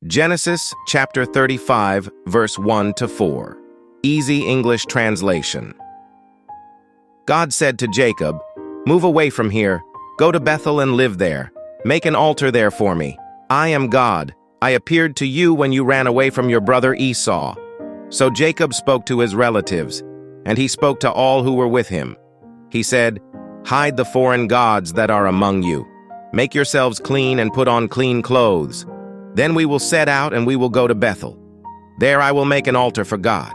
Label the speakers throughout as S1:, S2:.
S1: Genesis chapter 35, verse 1 to 4. Easy English translation. God said to Jacob, "Move away from here. Go to Bethel and live there. Make an altar there for me. I am God. I appeared to you when you ran away from your brother Esau." So Jacob spoke to his relatives, and he spoke to all who were with him. He said, "Hide the foreign gods that are among you. Make yourselves clean and put on clean clothes. Then we will set out and we will go to Bethel. There I will make an altar for God.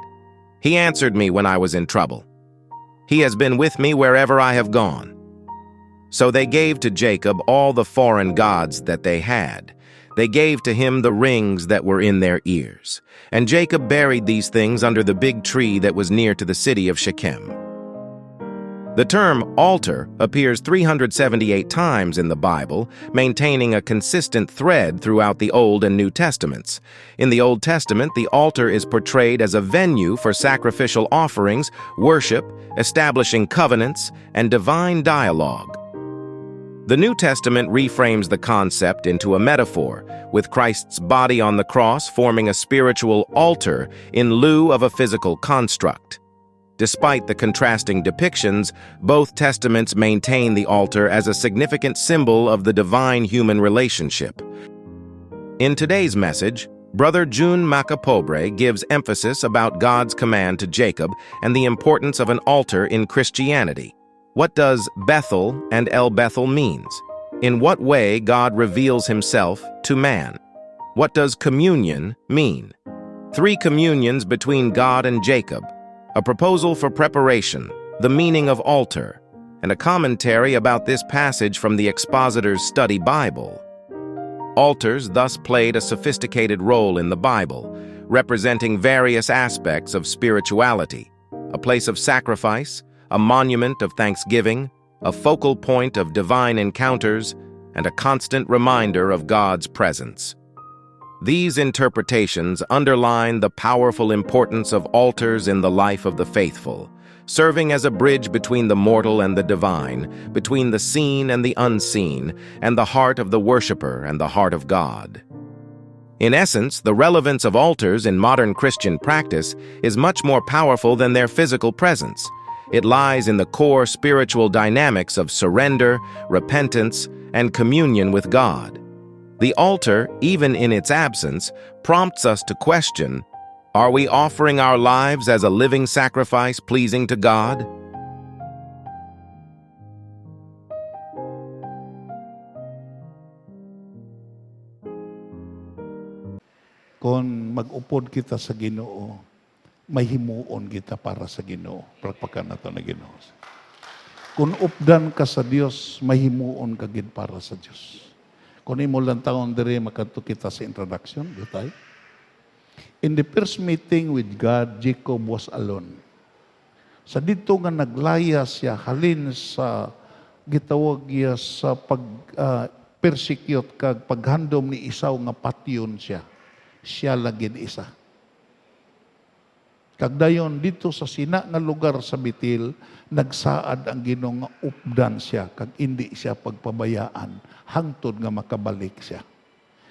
S1: He answered me when I was in trouble. He has been with me wherever I have gone." So they gave to Jacob all the foreign gods that they had. They gave to him the rings that were in their ears. And Jacob buried these things under the big tree that was near to the city of Shechem. The term altar appears 378 times in the Bible, maintaining a consistent thread throughout the Old and New Testaments. In the Old Testament, the altar is portrayed as a venue for sacrificial offerings, worship, establishing covenants, and divine dialogue. The New Testament reframes the concept into a metaphor, with Christ's body on the cross forming a spiritual altar in lieu of a physical construct. Despite the contrasting depictions, both testaments maintain the altar as a significant symbol of the divine-human relationship. In today's message, Brother June Macapobre gives emphasis about God's command to Jacob and the importance of an altar in Christianity. What does Bethel and El Bethel means? In what way God reveals himself to man? What does communion mean? 3 communions between God and Jacob. A proposal for preparation, the meaning of altar, and a commentary about this passage from the Expositor's Study Bible. Altars thus played a sophisticated role in the Bible, representing various aspects of spirituality: a place of sacrifice, a monument of thanksgiving, a focal point of divine encounters, and a constant reminder of God's presence. These interpretations underline the powerful importance of altars in the life of the faithful, serving as a bridge between the mortal and the divine, between the seen and the unseen, and the heart of the worshiper and the heart of God. In essence, the relevance of altars in modern Christian practice is much more powerful than their physical presence. It lies in the core spiritual dynamics of surrender, repentance, and communion with God. The altar, even in its absence, prompts us to question, are we offering our lives as a living sacrifice pleasing to God?
S2: Kung mag-upod kita sa Ginoo, may himuon kita para sa Ginoo. Palakpakan na ito na Ginoo. Kung updan ka sa Dios, may himuon ka gid para sa Dios. Kung imo lang taon diri makadto kita sa introduction, ditay. In the first meeting with God, Jacob was alone. Sa dito nga naglaya siya halin sa gitawag niya sa persecute kag paghandom ni Esau nga patyon siya. Siya lagid isa. Kag dayon dito sa sina nga lugar sa Betel, nagsaad ang Ginoo nga updan siya kag indi siya pagpabayaan hangtod nga makabalik siya.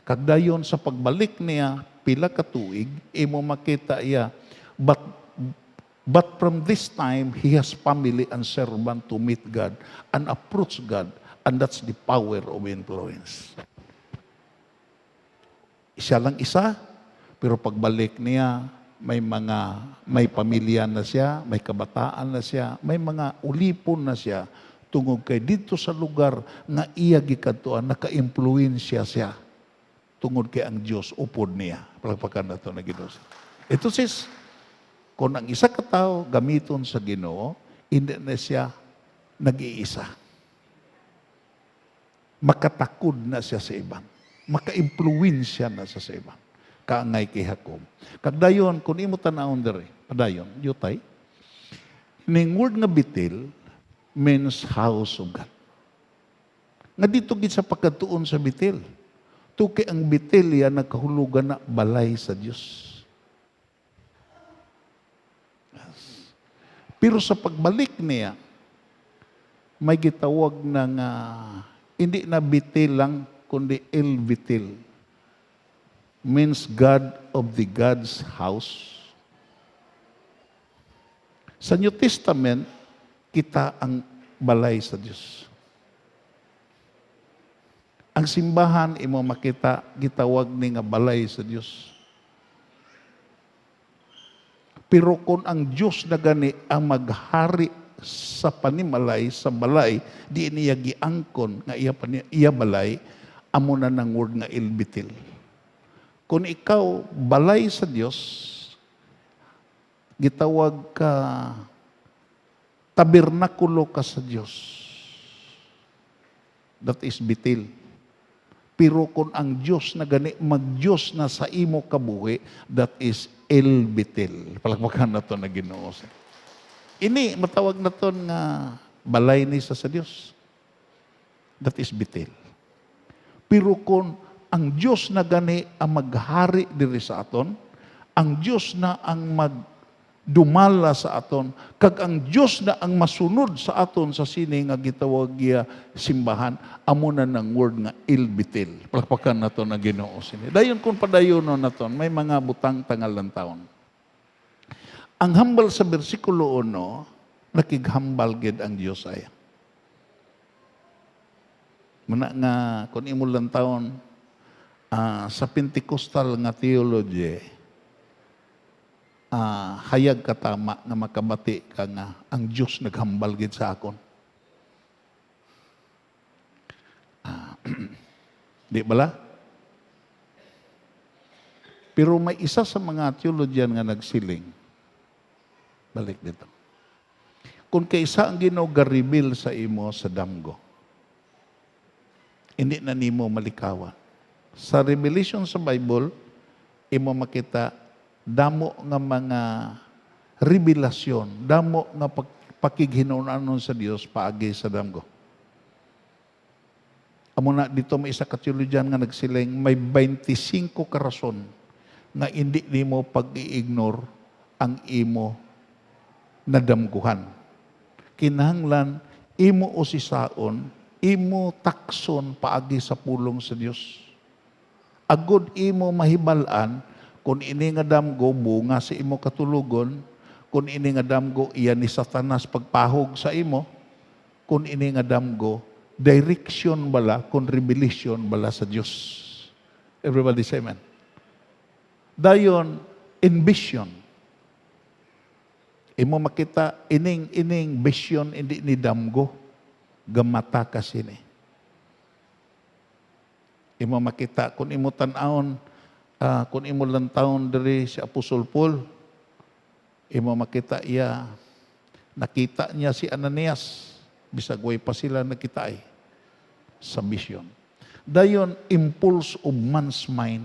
S2: Kag dayon sa pagbalik niya pila ka tuig, imo makita iya but from this time he has family and servant to meet God and approach God, and that's the power of influence. Siya lang isa, pero pagbalik niya may pamilya na siya, may kabataan na siya, may mga ulipon na siya, tungod kay dito sa lugar nga iya gikadtuan, naka-impluwensya siya, tungod kay ang Dios upod niya. Palakpakan na ito na Ginoo. Ito sis, kung ang isa ka tao gamiton sa Ginoo, hindi na siya nag-iisa. Makatakod na siya sa ibang. Maka-impluwensya na siya sa ibang. Kaangay kay Jacob. Kagdayon, kung imo tanawon dere, padayon, yutay, ning word nga Betel means house of God. Nga dito gid sa pagkatuon sa Betel. Tuki ang Betel yan nagkahulugan na balay sa Dios. Yes. Pero sa pagbalik niya, may gitawag na nga, hindi na Betel lang, kundi El Betel. means God of the God's house. Sa New Testament, kita ang balay sa Diyos. Ang simbahan, imo makita, gitawag ni nga balay sa Diyos. Pero kung ang Diyos na gani ang maghari sa panimalay, sa balay, di niya giangkon nga iya balay, amo na ng word nga ilbitil. Kung ikaw balay sa Diyos, gitawag ka tabernakulo ka sa Diyos. That is bitil. Pero kung ang Diyos na gani, mag-Diyos na sa imo kabuhi, that is El Betel. Palakpakan na ito na Ginoo. Ini, matawag na ito nga balay ni sa Diyos. That is Betel. Pero kung ang Diyos na gani ang maghari diri sa aton, ang Diyos na ang dumala sa aton, kag ang Diyos na ang masunod sa aton sa sini nga gitawag giya simbahan, amo na ng word nga ilbitil. Palakpakan nato na Ginoo sini. Dayon kung padayonon naton, may mga butang tangalan taon. Ang hambal sa bersikulo 1, nakighambal gid ang Dios ay. Muna nga kung imo lang taon sa Pentecostal nga theology, hayag katama nga makabati ka nga ang Diyos naghambal gid sa akon. Di bala? Pero may isa sa mga theologian nga nagsiling. Balik dito. Kung kaisa ang Ginoo ga-reveal sa imo sa damgo, hindi na nimo malikawan. Sa Revelation sa Bible, imo makita damo nga mga revelasyon, damo nga pakighinuon sa Dios paagi sa damgo. Amo na dito may isa ka theologian nga nagsiling, may 25 ka rason nga hindi nimo pag-i-ignore ang imo nadamguhan. Kinahanglan imo usisaon, imo takson paagi sa pulong sa Dios. Agud imo mahibalan kung ini nga damgo bunga sa imo katulugon, kung ini nga damgo iya ni Satanas pagpahog sa imo, kung ini nga damgo direction bala, kung revelation bala sa Dios. Everybody say amen. Dayon in vision. Imo makita ining vision hindi ni damgo gamata kasi ni. Imo makita kung imo tan-aon kung imo lang taon diri si Apostol Paul, imo makita iya, nakita niya si Ananias, bisag way pa sila nakita sa vision. Dayon, impulse of man's mind.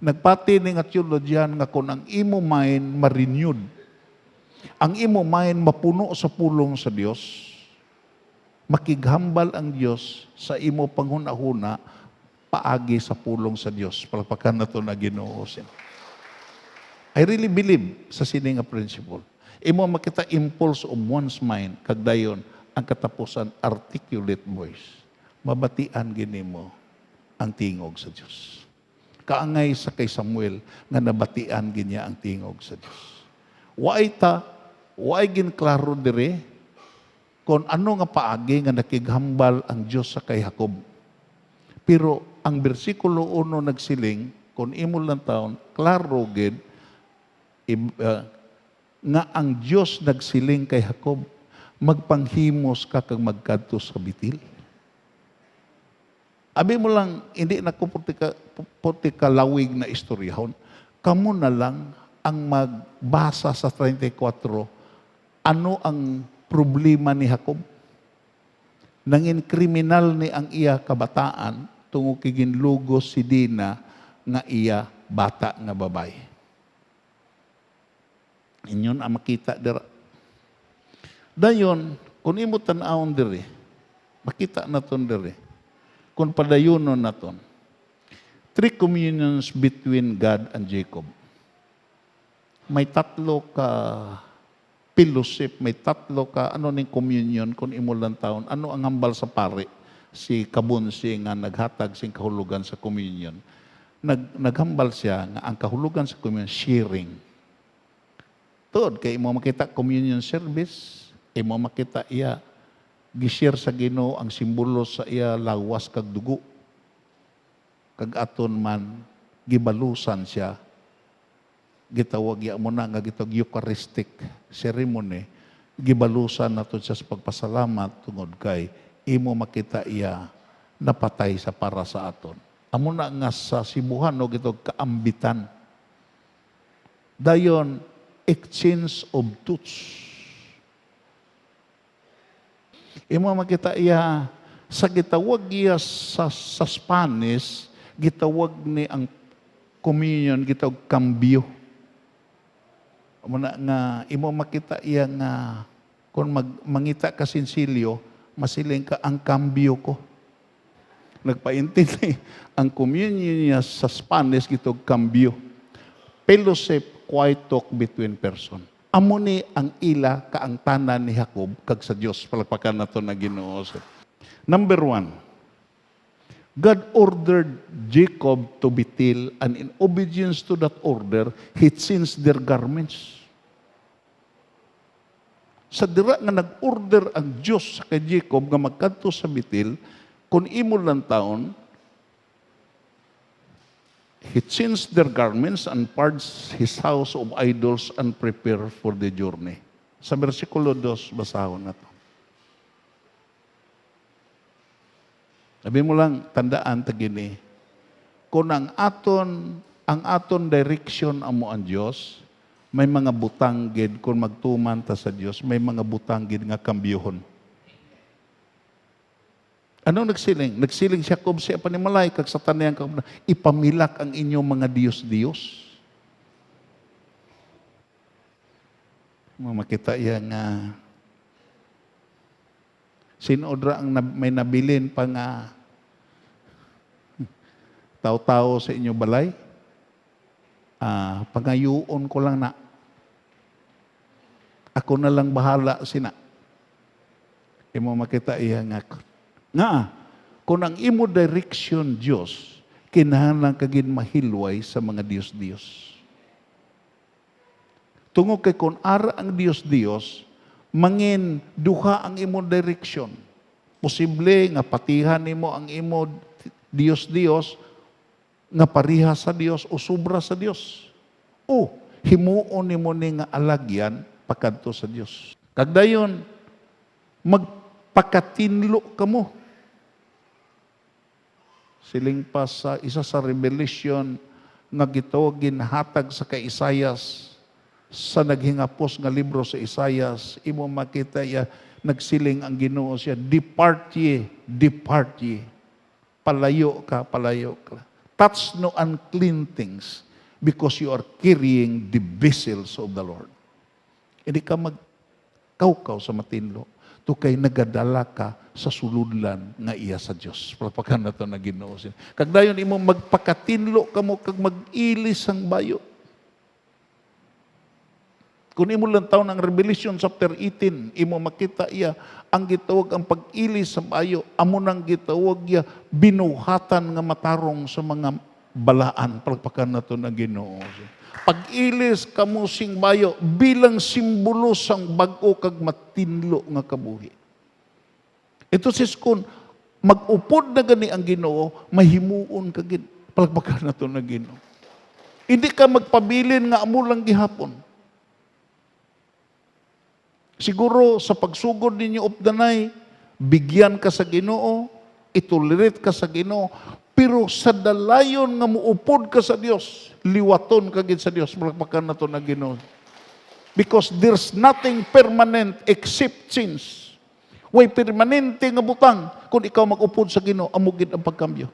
S2: Nagpati ni nga theologian nga kung ang imo mind ma-renewed, ang imo mind mapuno sa pulong sa Dios, makighambal ang Dios sa imo panghuna-huna, paagi sa pulong sa Dios. Palakpakan na ito na Ginoo. I really believe sa sini nga principle. Imo makita impulse of one's mind, kagdayon ang katapusan articulate voice. Mabatian ginimo ang tingog sa Dios. Kaangay sa kay Samuel nga nabatian ginya ang tingog sa Dios. Waay gin klaro dire kung ano nga paagi nga nakighambal ang Dios sa kay Jacob. Pero ang bersikulo 1 nagsiling, kung imo lang taon, klaro gid nga ang Dios nagsiling kay Jacob, magpanghimos ka kag magkadto sa bitil. Abi mo lang, hindi na ko puti ka lawig na istoryahon, kamo na lang ang magbasa sa 34, ano ang problema ni Jacob? Nangin kriminal ni ang iya kabataan, tungo kiginlugos si Dina nga iya bata nga babay. Inyon ang makita dira. Dayon, kung imo tan-awon diri, makita naton diri. Kung padayonon naton. 3 communions between God and Jacob. May 3 ka fellowship, may 3 ka ano ning communion kung imo lang taon. Ano ang hambal sa pari? si Kabunsi nga naghatag sing kahulugan sa communion, naghambal siya nga ang kahulugan sa communion, sharing. Tuod, kay imo makita communion service, imo makita iya, gishare sa Ginoo ang simbolo sa iya lawas kag dugo. Kag aton man, gibalusan siya, gitawag ya mo na nga gitawag Eucharistic ceremony, gibalusan nato siya sa pagpasalamat tungod kay imo makita iya napatay sa para sa aton. Amo na nga sa Cebuano gitawag kaambitan. Dayon exchange of truths. Imo makita iya sa gitawag iya sa Spanish, gitawag ni ang communion gitawag cambio. Muna nga imo makita iya nga kung mangita ka sinsilyo, masiling ka ang cambio ko. Nagpaintindi ang communion niya sa Spanish gitawag cambio. Fellowship, quiet talk between person. Amo ni ang ila kaang tanan ni Jacob kag sa Dios palakpakan nato na Ginoo. Number 1, God ordered Jacob to Bethel, and in obedience to that order, he changed their garments. Sa dira nga nag-order ang Dios kay Jacob nga magkadto sa Bethel, kung imo lang taon, he changed their garments and purged his house of idols and prepared for the journey. Sa versikulo 2, basahon na to. Sabi mo lang, tandaan tagini, kung ang aton direction amo ang Dios, may mga butanggid kung magtuman ta sa Dios, may mga butanggid nga kambyohon. Anong nagsiling? Nagsiling siya kung siya panimalay, kag sa tanayang kag ipamilak ang inyong mga Diyos-Diyos. Makita iya nga sinodra ang may nabilin pa nga tao-tao sa inyo balay. Pangayuon ko lang na. Ako na lang bahala sina. Imo makita iya nga kung ang imo direction Diyos, kinahanglan kagin mahilway sa mga Diyos-Diyos. Tungod kay kung ara ang Diyos-Diyos, mangin duha ang imo direction. Posible nga patihan nimo ang imo Diyos-Diyos nga pariha sa Dios o sobra sa Dios. O himuon nimo ni nga alagyan pakadto sa Dios. Kag dayon magpakatinlo kamo. Siling pa sa isa sa revelation nga gitawag ginhatag sa kay Isayas sa naghingapos nga libro sa Isayas, imo makita ya nagsiling ang Ginoo siya, depart ye, palayo ka. Touch no unclean things because you are carrying the vessels of the Lord. Hindi ka magkaukaw sa matinlo. To kay nagadala ka sa suludlan nga iya sa Dios. Palpakan na to na Ginoo. Kag dayon imo magpakatinlo kamo kag mag-ilis ang bayo. Kung imo lang taon ang Revelation chapter 18, imo makita iya ang gitawag ang pag-ilis sa bayo, amo nang gitawag iya binuhatan nga matarong sa mga balaan. Palpakan na to na Ginoo. Pag-ilis kamo sing bayo bilang simbolo sang bag-o kag matinlo nga kabuhi. Ito sis kun mag-upod na gani ang Ginoo, mahimuon ka gid. Palakpakan na to na Ginoo. Hindi ka magpabilin nga amo lang gihapon. Siguro sa pagsugod ninyo of the night, bigyan ka sa Ginoo, itolerate ka sa Ginoo, pero sa dalayon nga muupod ka sa Dios, liwaton ka gid sa Dios, palakpakan na to na Ginoo. Because there's nothing permanent except change. Way permanente nga butang kung ikaw mag-upod sa Ginoo, amo gid ang pagkambyo.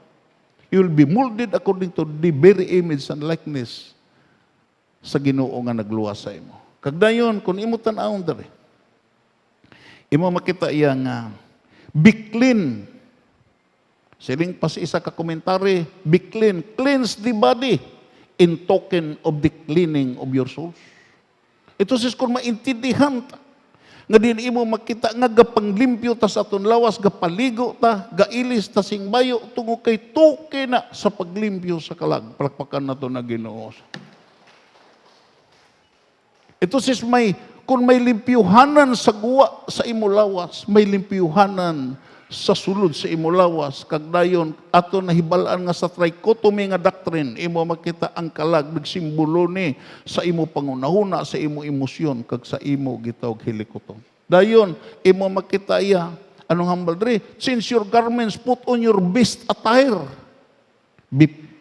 S2: You will be molded according to the very image and likeness sa Ginoo nga nagluwas sa imo. Kag dayon kung imo tan-awon diri, imo makita iya nga biklin. Siling pa sa isa ka komentary, be clean, cleanse the body in token of the cleaning of your souls. Ito sis kung maintindihan ta. Nga din imo makita nga gapanglimpyo ta sa aton lawas, gapaligo ta, gailis ta sing bayo, tungo kay tuki na sa paglimpyo sa kalag. Palakpakan na to na Ginoo. Ito sis kung may limpyuhanan sa guwa sa imo lawas, may limpyuhanan sa sulod sa imo lawas, kag dayon ato nahibalaan nga sa trichotomy nga doctrine, imo makita ang kalag nagsimbolo ni sa imo pangunahuna, sa imo emosyon, kag sa imo gitawag hilikoton. Dayon imo makita iya, anong hambal diri? Since your garments, put on your best attire,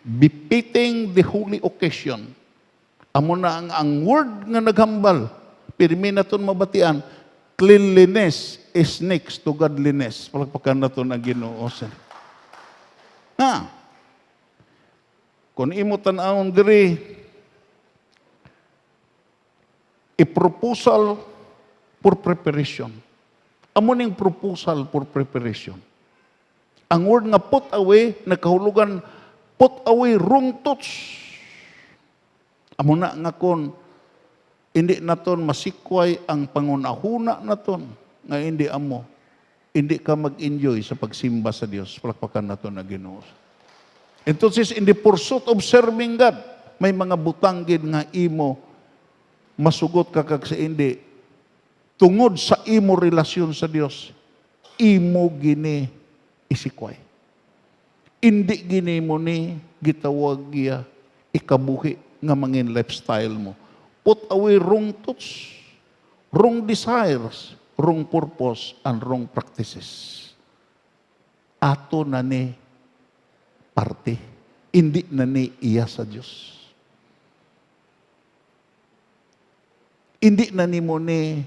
S2: befitting the holy occasion. Amo na ang word nga naghambal, pirmi naton mabatian, cleanliness is next to godliness. Palagpakan na ito na Ginoo. Kung imo tanawon diri, a proposal for preparation. Amo ning proposal for preparation. Ang word nga put away, nagkahulugan, put away wrong thoughts. Amo na nga kon, hindi naton masikway ang pangunahuna naton nga hindi amo. Hindi ka mag-enjoy sa pagsimba sa Dios. Palakpakan naton na Ginoo. Entonces, in the pursuit of serving God, may mga butanggid nga imo masugot ka kag sa hindi. Tungod sa imo relasyon sa Dios, imo gini isikway. Hindi gini mo ni gitawag giya ikabuhi nga mangin lifestyle mo. Put away wrong thoughts, wrong desires, wrong purpose, and wrong practices. Ato na ni parte. Hindi na ni iya sa Diyos. Hindi na ni mo ni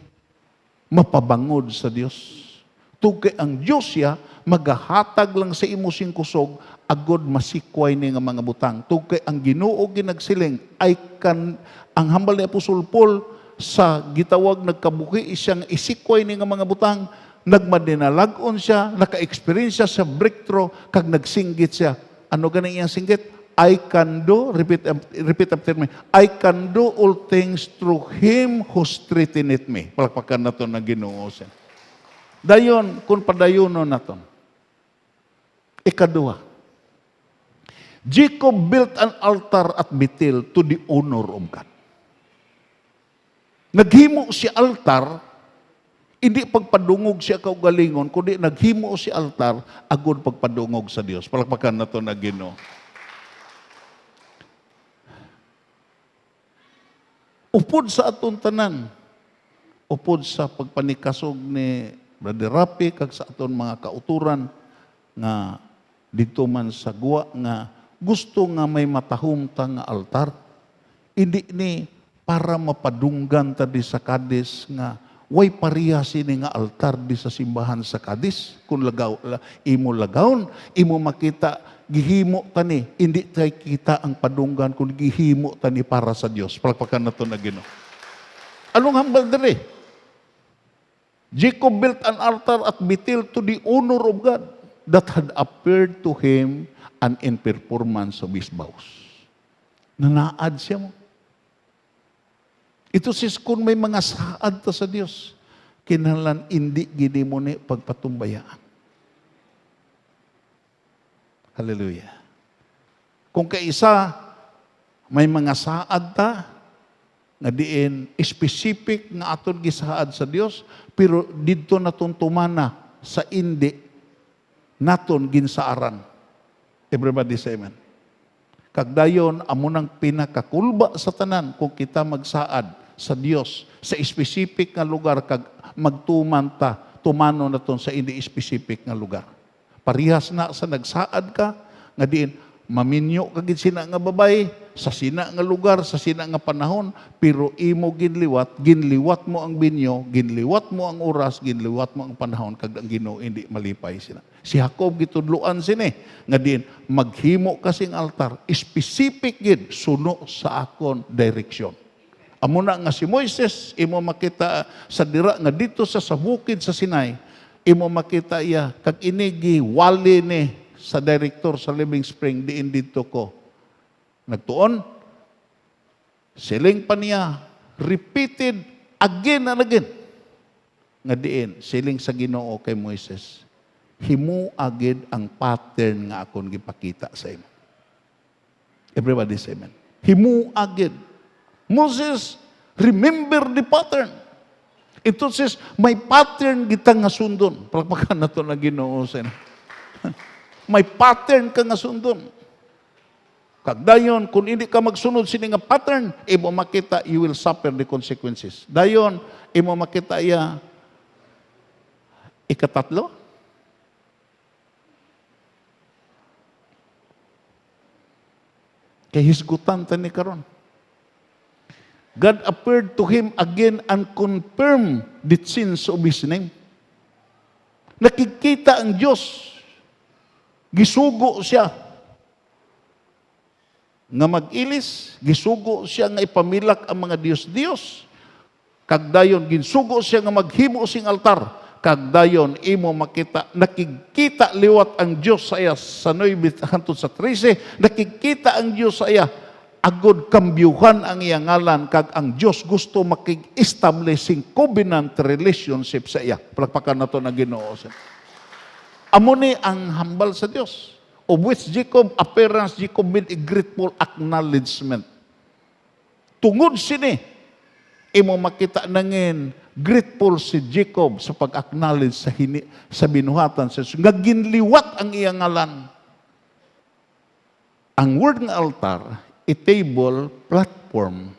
S2: mapabangod sa Diyos. Tugay ang Diyos siya, magahatag lang sa imo sing kusog, agod masikway ni nga mga butang. Tugay ang Ginoo ginagsiling, ang hambal ni Apostol Paul sa gitawag nagkabuhi siyang isikway ni nga mga butang, nagmadinalagon siya, naka-experience siya sa breakthrough, kag nagsinggit siya. Ano ganing iyang singgit? I can do, repeat after me, I can do all things through Him who strengtheneth me. Palakpakan na ito na Ginoo siya. Dayon, kung padayonon na ito. Ikaduha, Jacob built an altar at Bethel to the honor of God. Naghimo si altar, hindi pagpadungog siya kaugalingon, kundi naghimo si altar, agod pagpadungog sa Dios. Palakpakan na ito na Ginoo. Upod sa aton tanan, upod sa pagpanikasog ni Brother Rapi, kag sa aton mga kauturan, nga dito man sa guwa, nga gusto nga may matahumta nga altar, hindi ni para mapadunggan ta di sa Kadis nga way pareha sini nga altar di sa simbahan sa Kadis. Kung imo lagawon, imo makita gihimo tani, hindi tay kita ang padunggan kung gihimo tani para sa Dios. Palakpakan nato na Ginoo. Anong hambal diri? Jacob built an altar at Bethel to the honor of God that had appeared to him and in performance of his vows. Nanaad siya mo. Ito sis, kung may mga saad ta sa Dios, kinahanglan hindi gini mo ni pagpatumbayaan. Hallelujah. Kung kaisa, may mga saad ta, nga diin specific nga aton gisaad sa Dios, pero didto naton tumana sa indi naton ginsaaran. Everybody say amen. Kagdayon amo nang pinakakulba sa tanan kung kita magsaad sa Dios sa specific nga lugar kag magtuman ta tumano naton sa indi specific nga lugar. Parihas na sa nagsaad ka nga diin maminyo kagid sina nga babay sa sina nga lugar, sa sina nga panahon, pero imo ginliwat mo ang binyo, ginliwat mo ang oras, ginliwat mo ang panahon, kag ang Ginoo hindi malipay sila. Si Jacob gitudloan sini nga din maghimo kasing altar, specific gid suno sa akon direksyon. Amo na nga si Moises, imo makita sa dira nga dito sa bukid sa Sinai, imo makita iya kag inigi wali ni sa director sa Living Spring diin dito ko. Nagtuon, siling pa niya, repeated again and again. nga diin siling sa Ginoo kay Moises, himo agid ang pattern nga akon gipakita sa imo. Everybody say amen. Himo agid. Moses, remember the pattern. Ito says, may pattern kita nga sundon. Palakpakan na ito na Ginoo sa ino. May pattern ka nga sundon. Kagdayon, kung hindi ka magsunod sini nga pattern, imo makita, you will suffer the consequences. Dayon, imo makita iya, ikatatlo, kay hisgutan tani karon. God appeared to him again and confirmed the sins of his name. Nakikita ang Diyos. Gisugo siya. Nga mag-ilis, gisugo siya nga ipamilak ang mga Diyos-Diyos. Kagdayon, ginsugo siya nga maghimo sing altar. Kagdayon, imo makita, nakikita liwat ang Diyos sa iya sa 9 hangtod sa 13, nakikita ang Diyos sa iya, agod kambyuhan ang iyang ngalan, kag ang Diyos gusto makig-establishing covenant relationship sa iya. Palakpakan na ito na Ginoo. Amo ni ang hambal sa Diyos. Of which Jacob appearance, Jacob made a grateful acknowledgement. Tungod sini, imo makita nangin, grateful si Jacob sa pag-acknowledge sa binuhatan sa Diyos. Nga ginliwat ang iyang ngalan. Ang word ng altar, a table, platform,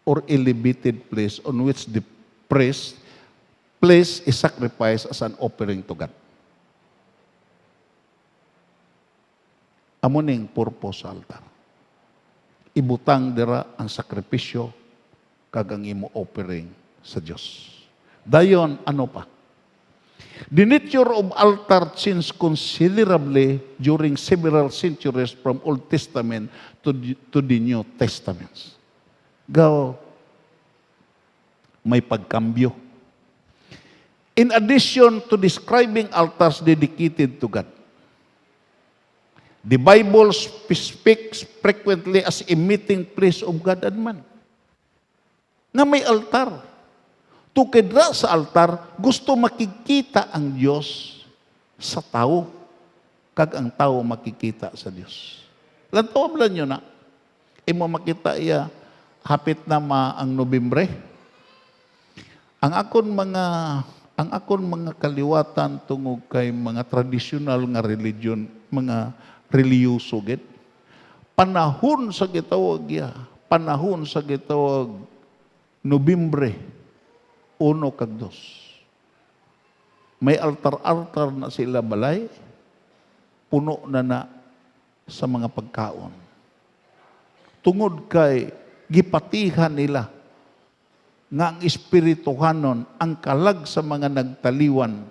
S2: or elevated place on which the priest place is sacrificed as an offering to God. Amuning purpose sa altar. Ibutang dira ang sakripisyo kag ang imo offering sa Dios. Dayon ano pa? The nature of altar changed considerably during several centuries from Old Testament to the New Testament. Gaw, may pagkambyo. In addition to describing altars dedicated to God, the Bible speaks frequently as a meeting place of God and man. Nga may altar. Tukidra sa altar, gusto makikita ang Diyos sa tao. Kag ang tao makikita sa Diyos. Lantaw lang nyo na. Imo makita iya, hapit na ang Nobyembre. Ang akon mga kaliwatan tungod kay mga tradisyonal nga religion, mga reliyoso gid. Panahon sa gitawag ya, panahon sa gitawag Nobyembre 1 kag 2. May altar-altar na sila balay, puno na sa mga pagkaon. Tungod kay gipatihan nila nga ang espirituhanon ang kalag sa mga nagtaliwan,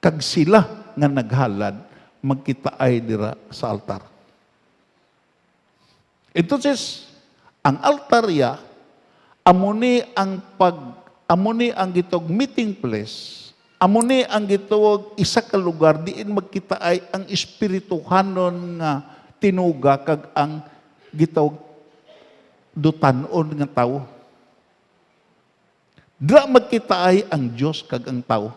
S2: kag sila nga naghalad, magkitaay dira sa altar. Entonces, ang altarya, amuni ang gitog meeting place, amuni ang gitog isa ka lugar, diin magkitaay ang espirituhanon nga tinuga, kag ang gitog dutanon nga tao. Dra magkitaay ang Diyos kag ang tao.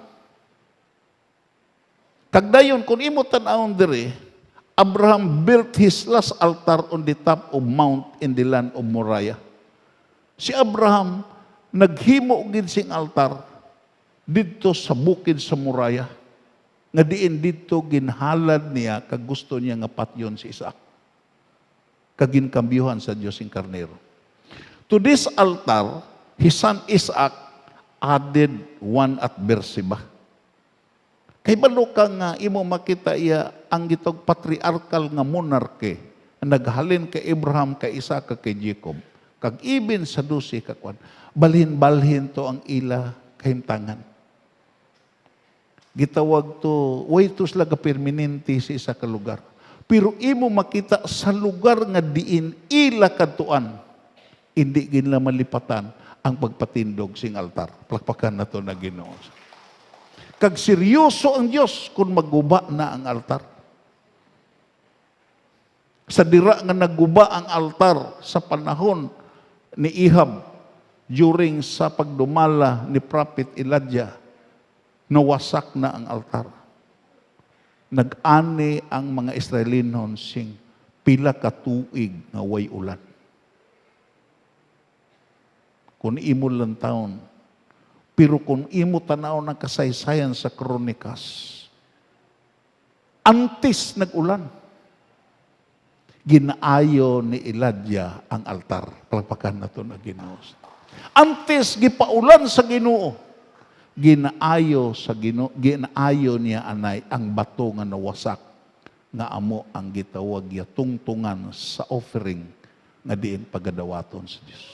S2: Kagdayon, kung imo tan-awon diri, Abraham built his last altar on the top of mount in the land of Moriah. Si Abraham, naghimo gid sing altar didto sa bukid sa Moriah. Nga diin didto ginhalad niya, kag gusto niya nga patyon si Isaac. Kag ginkambyuhan sa Dios sing karnero. To this altar, his son Isaac added one at Beersheba. Kay balo ka nga imo makita iya ang gitog patriarchal nga monarchy naghalin kay Abraham, kay Isaac, kay Jacob. Kag even sa 12 ka kwan, balhin-balhin to ang ila kahimtangan. Gitawag to, way to sila ka permanente sa isa ka lugar. Pero imo makita sa lugar nga diin ila kadtuan, hindi ginla malipatan ang pagpatindog sing altar. Palakpakan na to na Ginoo. Kag seryoso ang Diyos kung magguba na ang altar. Sa dira nga nagguba ang altar sa panahon ni Ihab during sa pagdumala ni Prophet Elijah nawasak na ang altar. Nag-ani ang mga Israelinon sing pila ka tuig nga way ulan. Kung imo lang taon, pero kung imo tanaw ng kasaysayan sa kronikas, antes nag-ulan, ginaayo ni Elijah ang altar. Palakpakan na ito na Ginoo. Antes gipaulan sa Ginoo, ginaayo niya anay ang bato nga nawasak nga amo ang gitawag ya tungtungan sa offering nga diin pagadawaton sa Dios.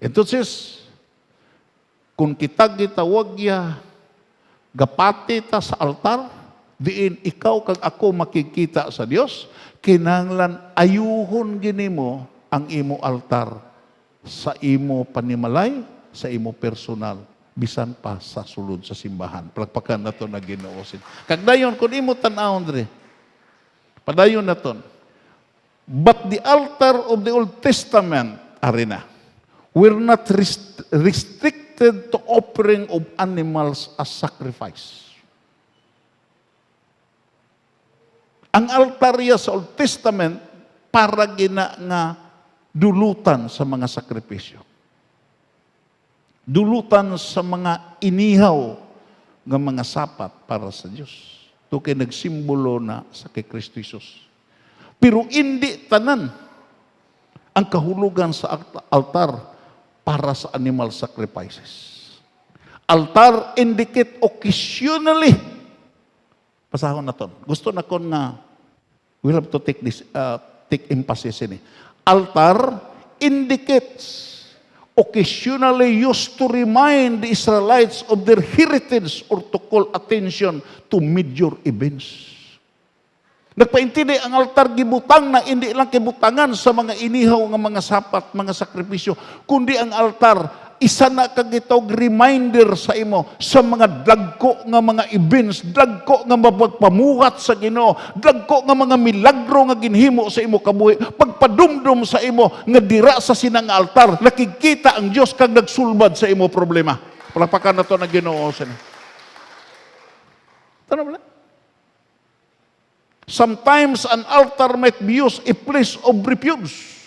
S2: Entonces, kung kita gitawag ya gapati ta sa altar, diin ikaw kag ako makikita sa Dios, kinahanglan ayuhon gini mo ang imo altar sa imo panimalay, sa imo personal, bisan pa sa sulod sa simbahan. Palakpakan na ito na Ginoo. Kag dayon, kung imo tanawon dre, padayon na ito. But the altar of the Old Testament, arena, were not restricted to offering of animals as sacrifice. Ang altarya sa Old Testament para gina nga dulutan sa mga sakripisyo. Dulutan sa mga inihaw nga mga sapat para sa Diyos. Ito kay nagsimbolo na sa kay Kristo Jesus. Pero hindi tanan ang kahulugan sa altar para sa animal sacrifices. Altar indicate occasionally. Pasahon na to. Gusto na ko nga we'll have to take this take emphasis in it. Altar indicates occasionally used to remind the Israelites of their heritage or to call attention to major events. Nagpaintindi ang altar gibutang na hindi lang kibutangan sa mga inihaw nga mga sapat, mga sakripisyo, kundi ang altar isa na kagitawag reminder sa imo sa mga dagko nga mga events, dagko nga mapagpamuhat sa Ginoo, dagko nga mga milagro nga ginhimo sa imo kabuhi, pagpadumdum sa imo nga dira sa sinang altar, nakikita ang Dios kag nagsulbad sa imo problema. Palakpakan na to na Ginoo sa ni. Tanong lang. Sometimes an altar might be used a place of refuge.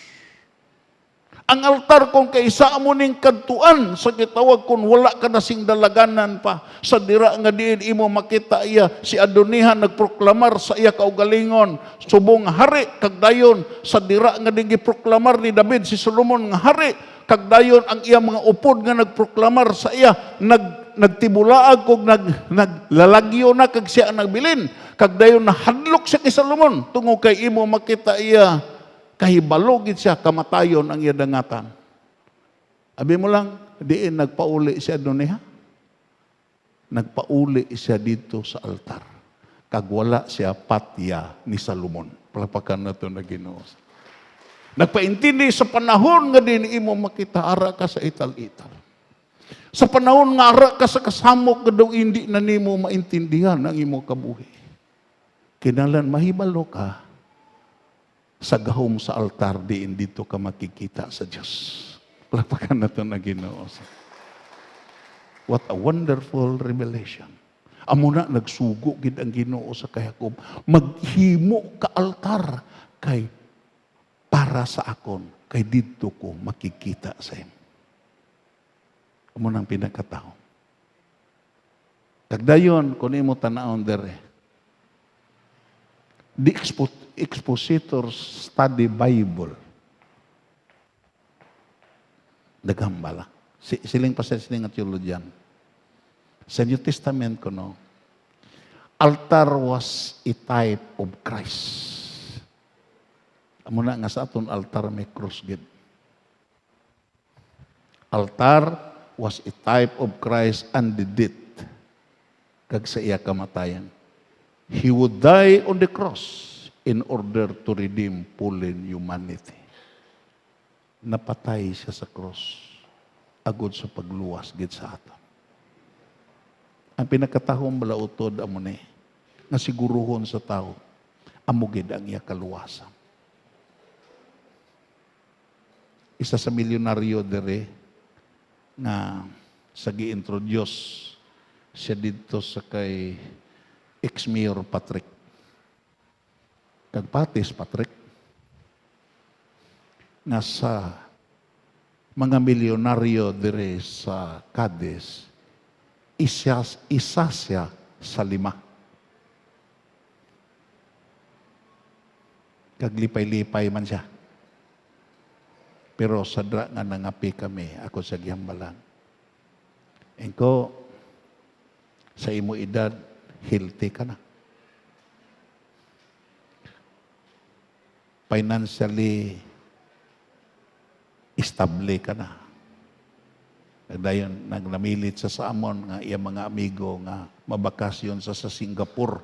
S2: Ang altar kung kaisa mo ning kadtuan sa gitawag kung wala ka na sing dalaganan pa sa dira nga diin imo makita iya si Adoniha nagproklamar sa iya kaugalingon subong hari kag dayon sa dira nga din giproklamar ni David si Solomon nga hari kag dayon ang iya mga upod nga nagproklamar sa iya nagtibulaag kog naglalagyo na kag siya ang nagbilin kag dayon nahadlok siya kay Solomon tungod kay imo makita iya kahibalogit siya, kamatayon ang iya dangatan. Abi mo lang, diin nagpauli siya doon niya. Nagpauli siya dito sa altar. Kagwala siya patya ni Salomon. Palapakan na ito na Ginoo. Nagpaintindi sa panahon nga din imo makita, ara ka sa ital-ital. Sa panahon nga ara ka sa kasamok nga daw hindi na nimo maintindihan ang imo kabuhi. Kinalan mahibalo ka, sa gahom sa altar diin dito ka makikita sa Diyos. Palapakan na ito na Ginoo. What a wonderful revelation. Amo na nagsugo gid ang Ginoo sa kay Jacob. Maghimo ka altar kay para sa akon, kay dito ko makikita sa imo. Amo nang pinakataon. Kagdayon kun imo tan-awon dere. The expositors study Bible. Dagambala. Siling pa siling at theologian. Sa New Testament ko no, altar was a type of Christ. Amo na nga sa aton altar may cross gid. Altar was a type of Christ and the death kag sa iya kamatayan. He would die on the cross in order to redeem fallen humanity. Napatay siya sa cross agod sa pagluwas gid sa aton. Ang pinakatahong balautod amo ni nga siguruhon sa tao amo gid ang iya kaluwasan. Isa sa milyonaryo dere nga sa gi-introduce siya dito sa kay ex-mayor Patrick. Kag Patis Patrick, nga sa mga milyonaryo dire sa Cadiz, isa siya sa 5. Kag lipay-lipay man siya. Pero sadra nga nangapi kami, ako sa gihambalan. Engko, sa imo edad, healthy ka na. Financially, stable ka na. Dayon nagnamilit sa amon nga iya mga amigo nga mabakasyon sa Singapore,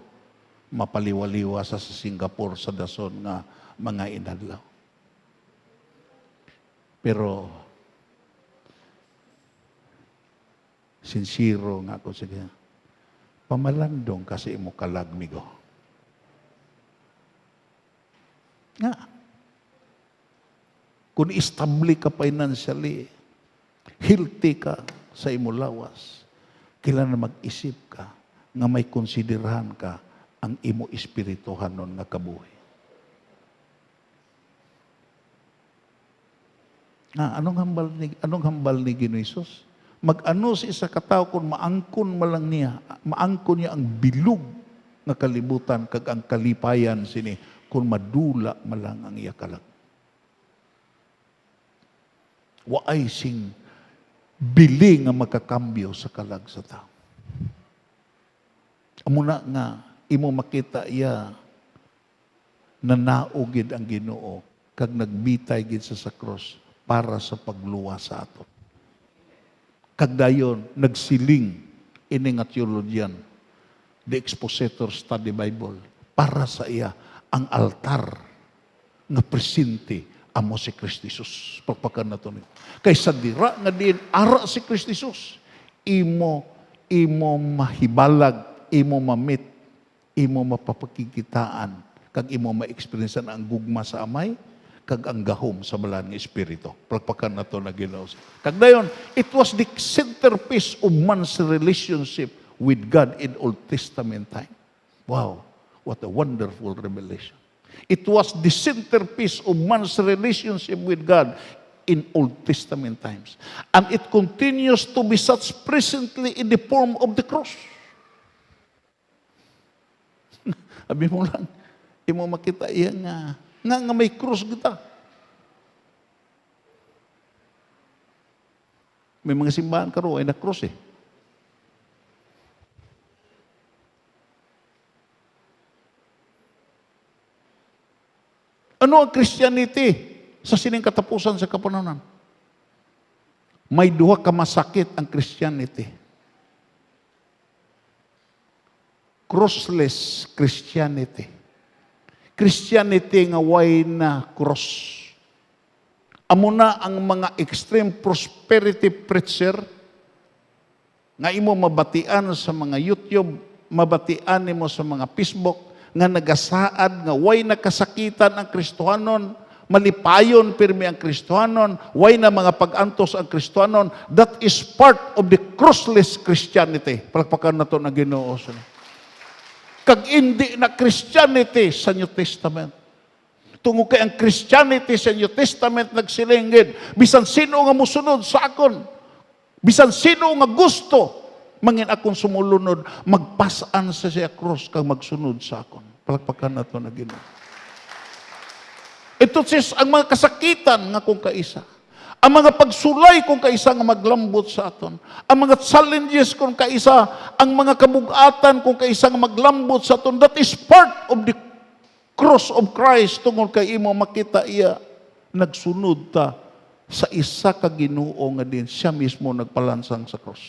S2: mapaliwaliwa sa Singapore sa dason nga mga inadlaw. Pero sincero nga ako sige, pamalandong kasi imo kalagmigo. Nga, kung stable ka financially, healthy ka sa imo lawas, kailangan mag-isip ka nga may konsiderahan ka ang imo espirituhan nun nga kabuhi. Anong hambal ni Ginoong Hesus? Mag-ano si isa katao kung maangkon malang niya, maangkon niya ang bilog nga kalibutan kag ang kalipayan sini kung madula malang ang iya kalag. Waay sing bili nga magkakambyo sa kalag sa tao. Amuna nga imo makita iya nanaugid ang Ginoo kag nagbitay gid sa krus para sa pagluwa sa ato. Kag dayon nagsiling ini nga theologian, the expositor study Bible, para sa iya ang altar nga presente amo si Kristo Jesus. Pagpakan nato ni. Kaysa dira nga diin ara si Kristo Jesus, imo mahibalag, imo mamit, imo mapapakikitaan, kag imo ma-experience ang gugma sa amay, kag ang gahom sa balaan ng Espiritu. Pagpakan na ito na Ginoo. Kag dayon, it was the centerpiece of man's relationship with God in Old Testament time. Wow, what a wonderful revelation. It was the centerpiece of man's relationship with God in Old Testament times. And it continues to be such presently in the form of the cross. Abi mo lang, imo makita iya nga may krus kita. May mga simbahan karo ay na-krus eh. Ano ang Christianity sa sining katapusan sa kapanahonan? May duha ka masakit ang Christianity. Crossless Christianity. Christianity nga way na cross. Amo na ang mga extreme prosperity preacher nga imo mabatian sa mga YouTube, mabatian nimo sa mga Facebook, nga nagasaad nga way nakasakitan ang Kristohanon, malipayon pirmi ang Kristohanon, way na mga pag-antos ang Kristohanon. That is part of the crossless Christianity. Palakpakan na ito na Ginoo. Kag hindi na Christianity sa New Testament. Tungo kay ang Christianity sa New Testament nagsilingid, bisan sino nga musunod sa akon, bisan sino nga gusto, mangin akong sumulunod, magpasaan sa siya krus kang magsunod sa akon. Palakpakan na ito na Ginoo. Ito sis, ang mga kasakitan nga kung kaisa. Ang mga pagsulay kung kaisa nga maglambot sa aton. Ang mga challenges kung kaisa, ang mga kabugatan kung kaisa nga maglambot sa aton. That is part of the cross of Christ. Tungod kay imo makita iya, nagsunod ta sa isa ka Ginoo nga din. Siya mismo nagpalansang sa cross.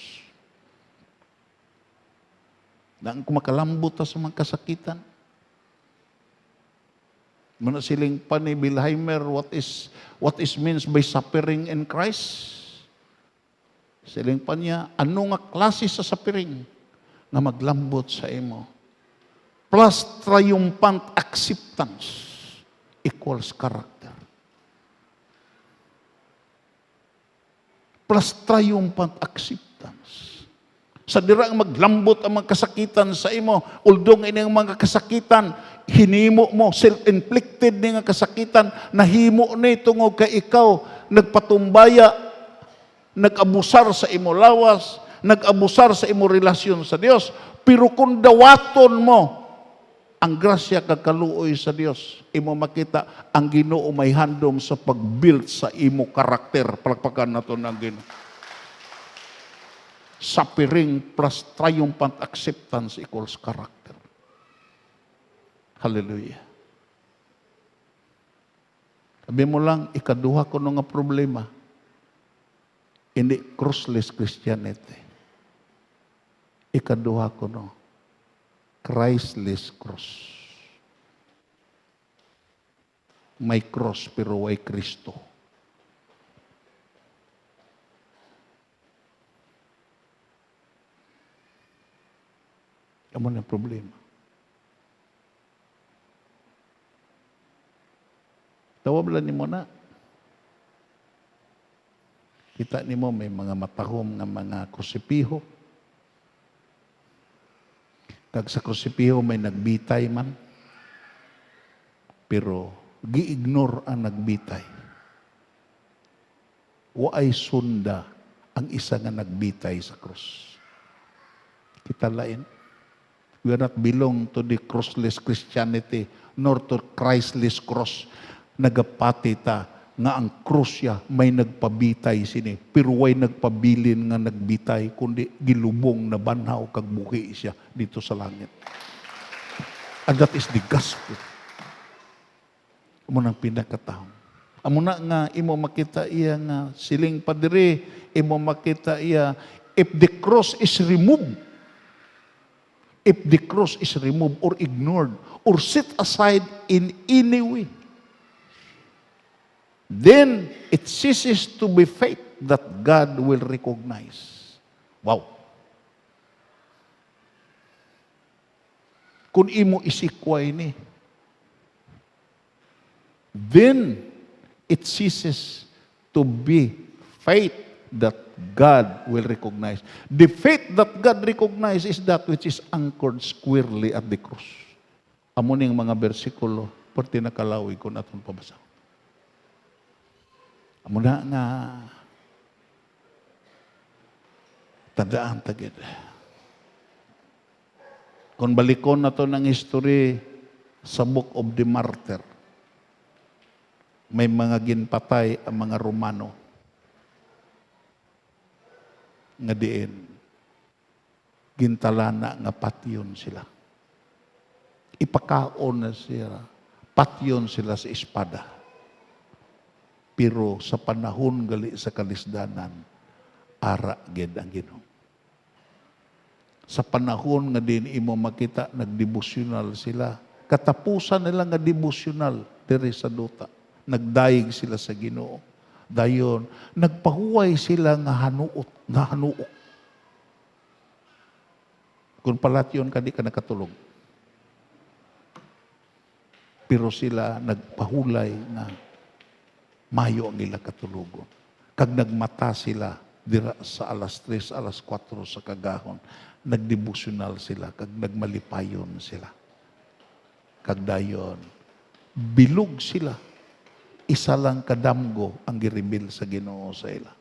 S2: Nang kumakalambot ta sa mga kasakitan. Muna siling pa ni Wilheimer, what is means by suffering in Christ? Siling pa niya, ano nga klase sa suffering na maglambot sa imo? Plus triumphant acceptance equals character. Plus triumphant acceptance. Sa dira ang maglambot ang mga kasakitan sa imo, uldong ini ang mga kasakitan, hinimo mo, self-inflicted ni nga kasakitan, nahimo ni tungod kay ikaw, nagpatumbaya, nag-abusar sa imo lawas, nag-abusar sa imo relasyon sa Dios, pero kung dawaton mo, ang grasya kagkaluoy sa Dios, imo makita ang Ginoo may handom sa pag-build sa imo karakter. Palakpakan nato ng Ginoo. Suffering plus triumphant acceptance equals character. Hallelujah. Sabi mo lang, ikaduha ko nga problema. Hindi crossless Christianity. Ikaduha ko Christless cross. May cross pero way Kristo. Amo na problema. Tawablan ni mo na. Kita ni mo may mga matahom nga mga krusipiho. Kag sa krusipiho may nagbitay man. Pero gi-ignore ang nagbitay. Waay sunda ang isa nga nagbitay sa krus. Kita lain. We are not belong to the crossless Christianity nor to Christless cross. Nagapati ta nga ang krus siya may nagpabitay sini. Pero way nagpabilin nga nagbitay kundi gilubong na banhaw kag buhi siya dito sa langit. And that is the gospel. Amo nang pinakataon. Amo na nga imo makita iya nga siling padiri, imo makita iya if the cross is removed, or ignored or set aside in any way, then it ceases to be faith that God will recognize. Wow. Kung imo isikway ni, then it ceases to be faith that God will recognize. The faith that God recognizes is that which is anchored squarely at the cross. Amo ning mga bersikulo, perti nakalawi ko naton pabasa. Amo na nga tandaan tagid. Kung balikon nato ng history sa Book of the Martyr, may mga ginpatay ang mga Romano nga diin gintalana nga patyon sila. Ipakaon na sila, patyon sila sa espada. Pero sa panahon gali sa kalisdanan, ara gid ang Ginoo. Sa panahon nga din imo makita nagdevosyonal sila, katapusan nila nga devosyonal diri sa duta. Nagdaig sila sa Ginoo. Dayon, nagpahuway sila nga hanuok. Kung palatyon ka, di ka nakatulog. Pero sila nagpahulay na mayo ang ila katulugon. Kag nagmata sila dira sa alas 3, alas 4 sa kagahon, nagdevosyonal sila, kag nagmalipayon sila. Kag dayon, bilog sila. Isa lang kadamgo ang gireveal sa Ginoo sa ila.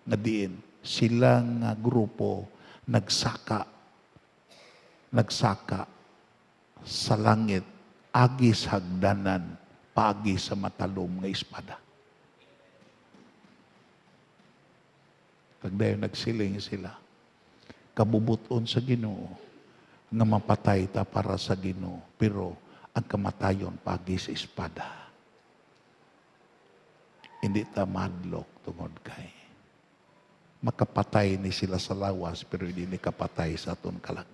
S2: Nga diin, sila nga grupo nagsaka sa langit, agi sa hagdanan, pagi sa matalom nga espada. Kag dayon nagsiling sila, kabubuton sa Ginoo nga mapatay ta para sa Ginoo, pero ang kamatayon pagi sa espada. Hindi ta madlok tungod kay makapatay ni sila sa lawas pero hindi ni kapatay sa aton kalag.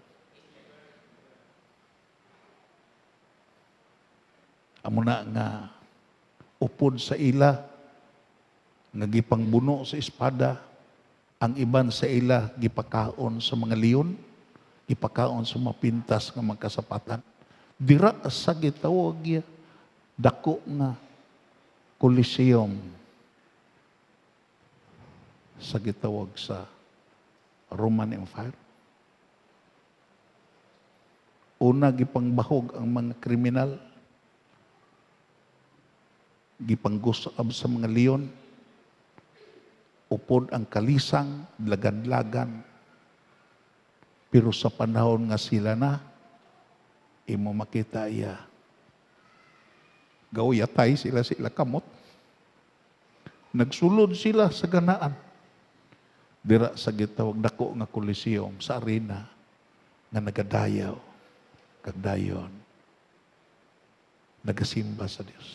S2: Amo na nga upod sa ila nga gipangbuno sa espada, ang iban sa ila gipakaon sa mga leon, gipakaon sa mga pintas nga magkasapatan. Dira sa gitawag dako nga Coliseum sa gitawag sa Roman Empire. Una, gipangbahog ang mga kriminal, gipanggusab sa mga leon, upod ang kalisang, lagad-lagan. Pero sa panahon nga sila na, imo makita iya, gawyatay sila kamot. Nagsulod sila sa ganaan. Dira sa gitawag dako nga Coliseum sa arena nga nagadayaw, kagdayon, nagasimba sa Dios.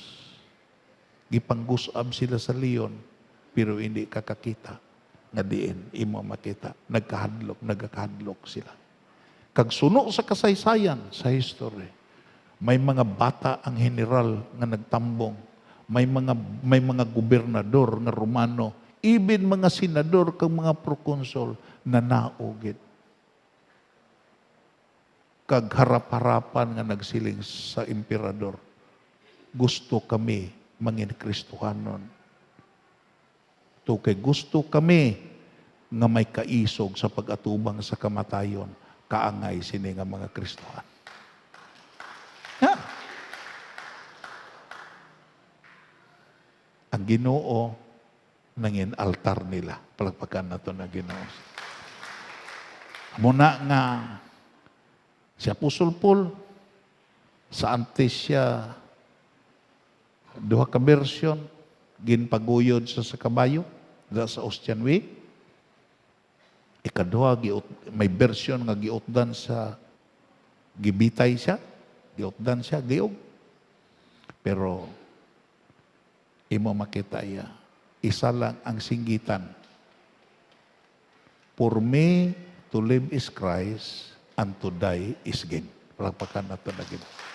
S2: Gipanggusab sila sa leon, pero hindi kakakita nga diin imo makita. Nagkahadlok sila. Kag suno sa kasaysayan, sa history, may mga bata ang general nga nagtambong, may mga gobernador nga Romano, even mga senador kag mga proconsul na naugid. Kag harap-harapan nga nagsiling sa emperador, gusto kami mangin Kristohanon. To kay gusto kami nga may kaisog sa pag-atubang sa kamatayon, kaangay sini nga mga Kristohan. Ha? Ang Ginoo nangin altar nila. Palagpakan na ito na Ginoo. Muna nga si Apostol Paul sa antes siya duha ka version ginpaguyod sa kabayo sa Ostian Way. Ikaduha may version nga giutdan sa gibitay siya, giutdan siya giog. Pero imo makita iya, isa lang ang singgitan. For me to live is Christ and to die is gain. Palagpakan nato na Ginoo.